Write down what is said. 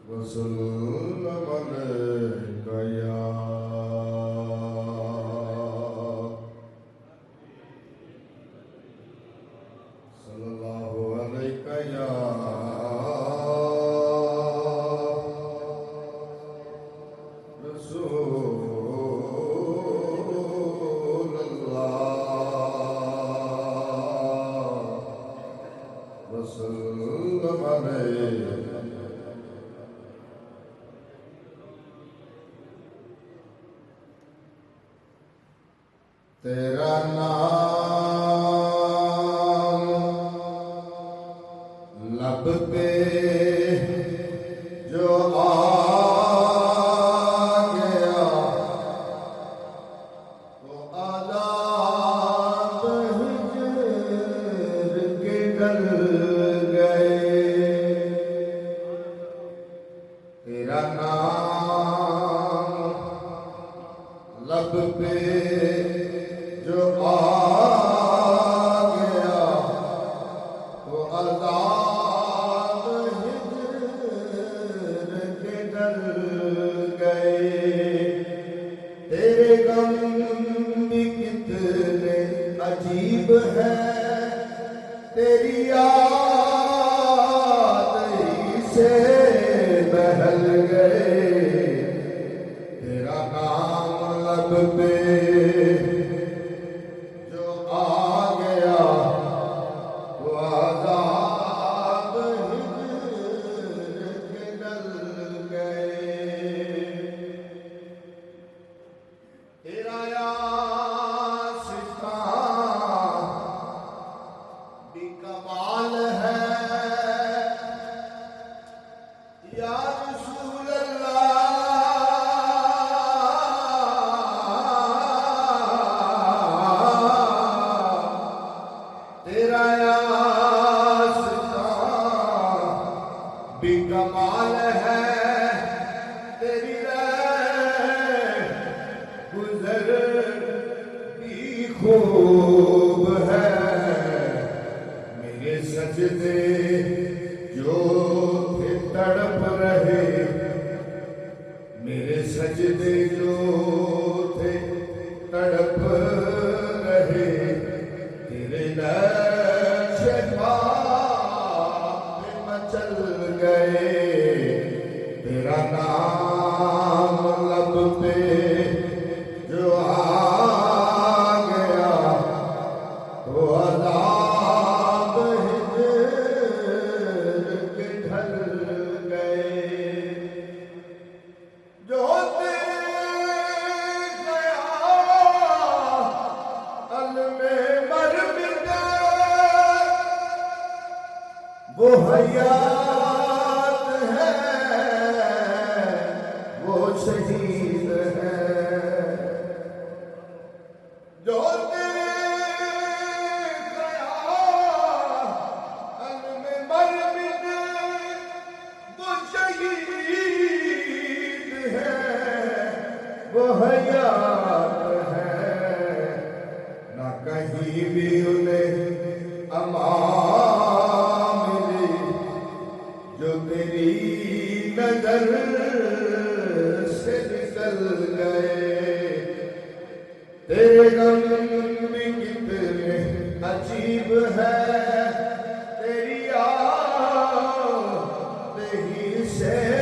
وسلم عليك يا صلى الله عليك يا رسول الله وسلم عليك تیرا نام لب پہ جو آ گیا تو عذاب ہجر کے ڈل گئے تیرا نام لب پہ جو آ گیا وہ عذاب ہجر کے ڈل گئے تیرے غم بھی کتنے عجیب ہیں تیری یاد ہی سے بہل گئے تیرا نام لب پہ کمال ہے تیری گزر بھی خوب ہے میرے سجدے جو تھے تڑپ رہے میرے سجدے جو تھے تڑپ رہے تیرے نقش پا چل گئے تیرا نام لب پہ جو آ گیا تو عذاب ہجر کے ڈھل گئے جو گیا عالم مرمت وہ حیات ہے وہ شہید ہے جو گیا عالم مرمت وہ شہید ہے وہ حیات ہے نہ کہیں بھی انہیں امان جو تیری نظر سے نکل گئے تیرے غم بھی کتنے عجیب ہے تیری یاد ہی سے